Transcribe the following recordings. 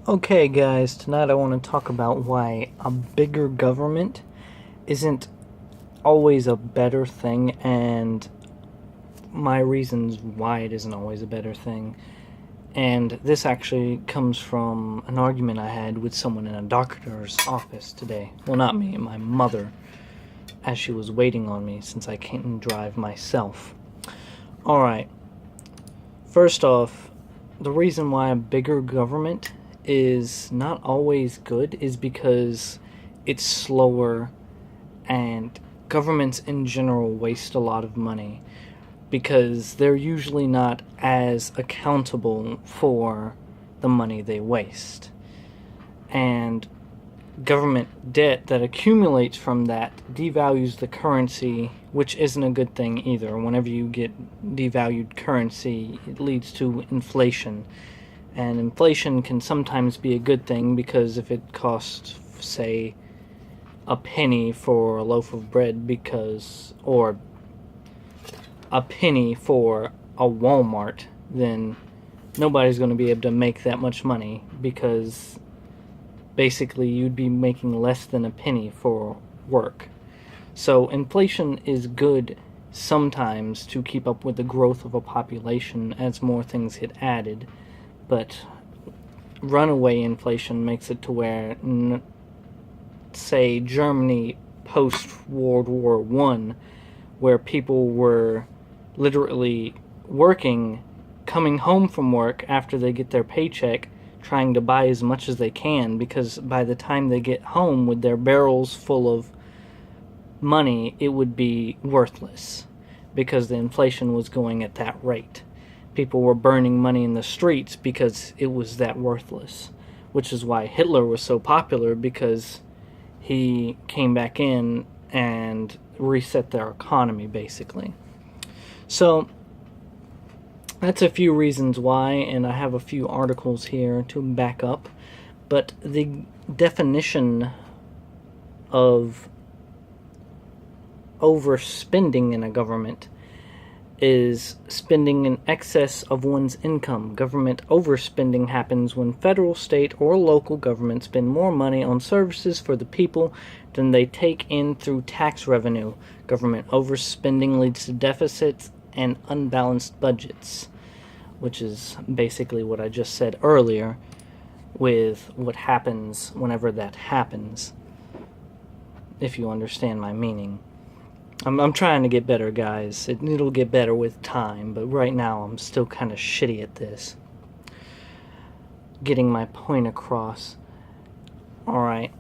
Okay, guys, tonight I want to talk about why a bigger government isn't always a better thing, and my reasons why it isn't always a better thing. And this actually comes from an argument I had with someone in a doctor's office today. Well, not me, my mother, as she was waiting on me since I can't drive myself. Alright, first off, the reason why a bigger government is not always good is because it's slower, and governments in general waste a lot of money because they're usually not as accountable for the money they waste. And government debt that accumulates from that devalues the currency, which isn't a good thing either. Whenever you get devalued currency, it leads to inflation. And inflation can sometimes be a good thing because if it costs, say, a penny for a loaf of bread or a penny for a Walmart, then nobody's going to be able to make that much money because basically you'd be making less than a penny for work. So inflation is good sometimes to keep up with the growth of a population as more things get added, but runaway inflation makes it to where, say, Germany post-World War I, where people were literally working, coming home from work after they get their paycheck, trying to buy as much as they can, because by the time they get home with their barrels full of money, it would be worthless because the inflation was going at that rate. People were burning money in the streets because it was that worthless, which is why Hitler was so popular, because he came back in and reset their economy, basically. So that's a few reasons why, and I have a few articles here to back up. But the definition of overspending in a government is spending in excess of one's income. Government overspending happens when federal, state, or local governments spend more money on services for the people than they take in through tax revenue. Government overspending leads to deficits and unbalanced budgets, which is basically what I just said earlier with what happens whenever that happens, if you understand my meaning. I'm trying to get better, guys. It'll get better with time, but right now I'm still kind of shitty at this. Getting my point across. Alright.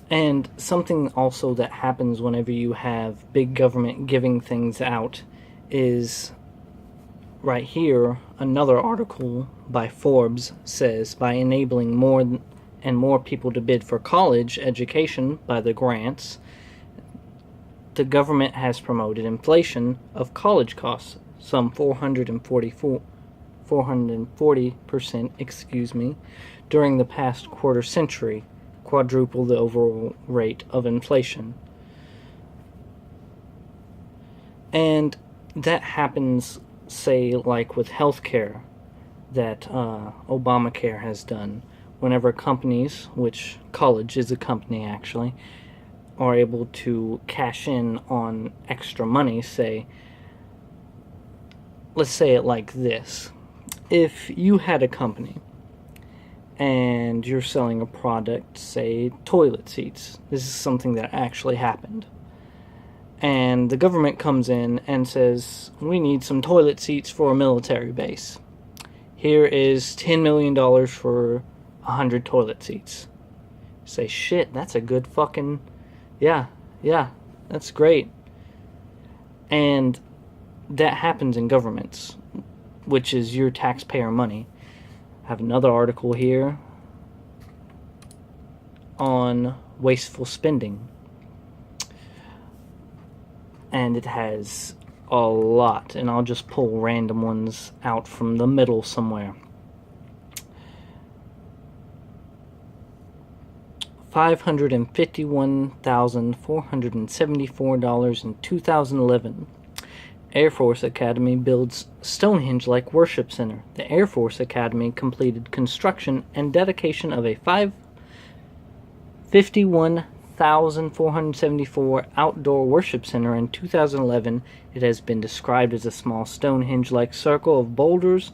And something also that happens whenever you have big government giving things out is, right here, another article by Forbes says, by enabling more and more people to bid for college education by the grants, the government has promoted inflation of college costs, some 440%, during the past quarter century, quadruple the overall rate of inflation. And that happens, say, like with healthcare, that Obamacare has done. Whenever companies, which college is a company actually, are able to cash in on extra money, let's say it like this. If you had a company and you're selling a product, say toilet seats, this is something that actually happened, and the government comes in and says, we need some toilet seats for a military base. Here is $10 million for 100 toilet seats. Say, shit, that's a good fucking... Yeah, that's great. And that happens in governments, which is your taxpayer money. I have another article here on wasteful spending. And it has a lot, and I'll just pull random ones out from the middle somewhere. $551,474 in 2011. Air Force Academy builds Stonehenge-like worship center. The Air Force Academy completed construction and dedication of a 51,474 outdoor worship center in 2011. It has been described as a small Stonehenge-like circle of boulders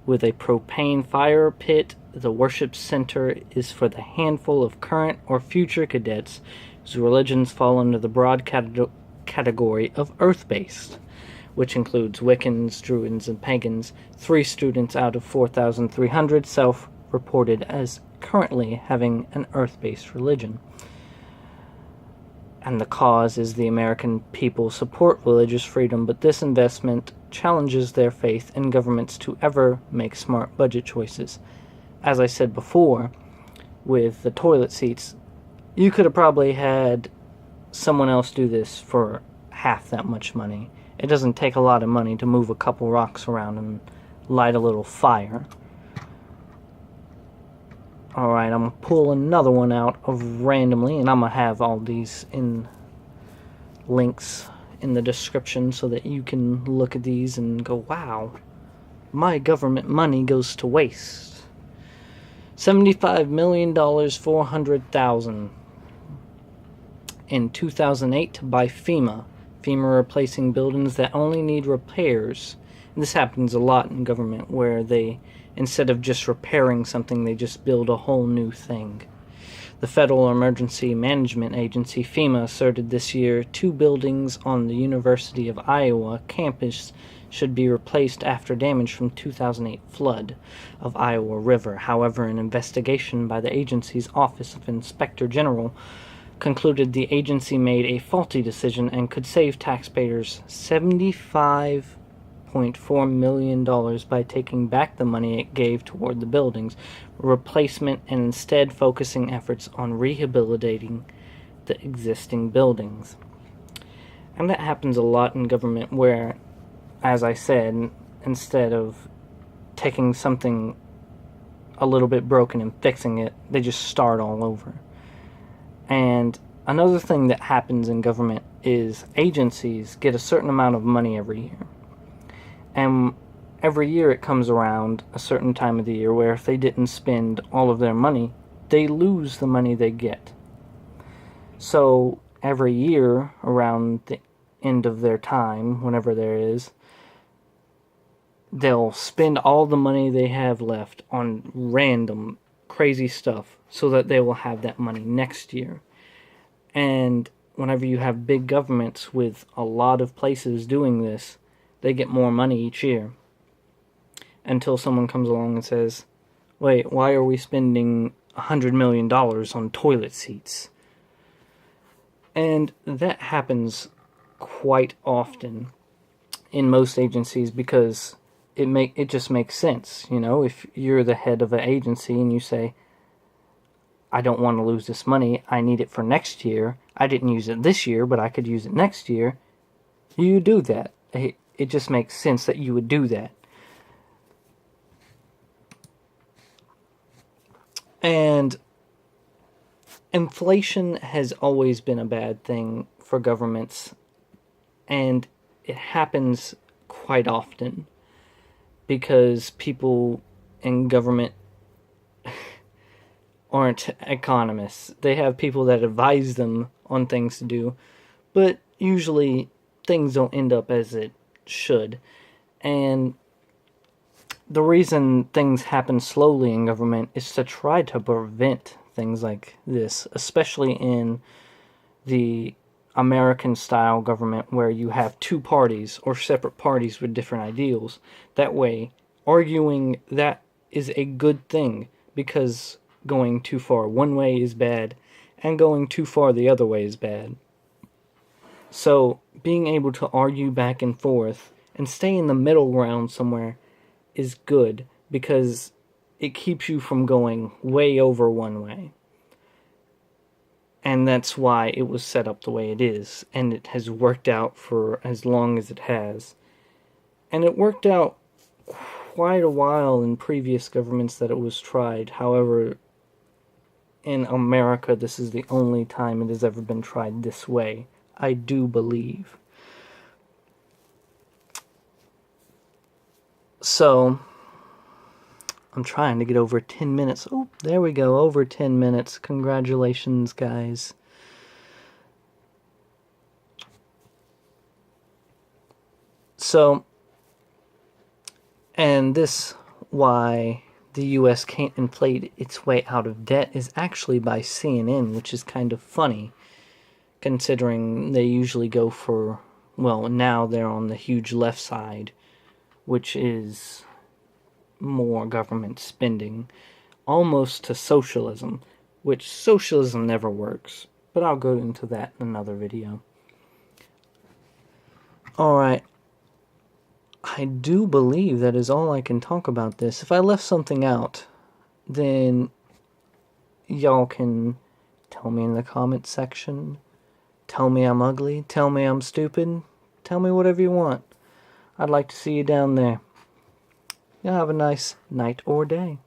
with a propane fire pit. The worship center is for the handful of current or future cadets whose religions fall under the broad category of earth-based, which includes Wiccans, Druids, and Pagans. 3 students out of 4,300 self-reported as currently having an earth-based religion. And the cause is the American people support religious freedom, but this investment challenges their faith in governments to ever make smart budget choices. As I said before, with the toilet seats, you could have probably had someone else do this for half that much money. It doesn't take a lot of money to move a couple rocks around and light a little fire. Alright, I'm going to pull another one out of randomly, and I'm going to have all these in links in the description so that you can look at these and go, wow, my government money goes to waste. $75 million, $400,000 in 2008 by FEMA. FEMA replacing buildings that only need repairs. And this happens a lot in government, where they, instead of just repairing something, they just build a whole new thing. The Federal Emergency Management Agency, FEMA, asserted this year 2 buildings on the University of Iowa campus should be replaced after damage from 2008 flood of Iowa River. However, an investigation by the agency's Office of Inspector General concluded the agency made a faulty decision and could save taxpayers $75.4 million by taking back the money it gave toward the building's replacement and instead focusing efforts on rehabilitating the existing buildings. And that happens a lot in government, where, as I said, instead of taking something a little bit broken and fixing it, they just start all over. And another thing that happens in government is agencies get a certain amount of money every year. And every year it comes around a certain time of the year where if they didn't spend all of their money, they lose the money they get. So every year around the end of their time, whenever there is, they'll spend all the money they have left on random crazy stuff so that they will have that money next year. And whenever you have big governments with a lot of places doing this, they get more money each year. Until someone comes along and says, wait, why are we spending $100 million on toilet seats? And that happens quite often in most agencies, because it just makes sense. You know, if you're the head of an agency and you say, I don't want to lose this money, I need it for next year, I didn't use it this year, but I could use it next year, you do that. It just makes sense that you would do that. And inflation has always been a bad thing for governments, and it happens quite often because people in government aren't economists. They have people that advise them on things to do, but usually things don't end up as it should. And the reason things happen slowly in government is to try to prevent things like this, especially in the American-style government where you have 2 parties or separate parties with different ideals. That way, arguing that is a good thing, because going too far one way is bad, and going too far the other way is bad. So, being able to argue back and forth and stay in the middle ground somewhere is good, because it keeps you from going way over one way. And that's why it was set up the way it is, and it has worked out for as long as it has. And it worked out quite a while in previous governments that it was tried. However, in America, this is the only time it has ever been tried this way, I do believe. So, I'm trying to get over 10 minutes. Oh, there we go, over 10 minutes. Congratulations, guys. So, and this, why the U.S. can't inflate its way out of debt, is actually by CNN, which is kind of funny, considering they usually go for, well, now they're on the huge left side, which is more government spending, almost to socialism, which socialism never works, but I'll go into that in another video. Alright, I do believe that is all I can talk about this. If I left something out, then y'all can tell me in the comment section, tell me I'm ugly, tell me I'm stupid, tell me whatever you want. I'd like to see you down there. Y'all have a nice night or day.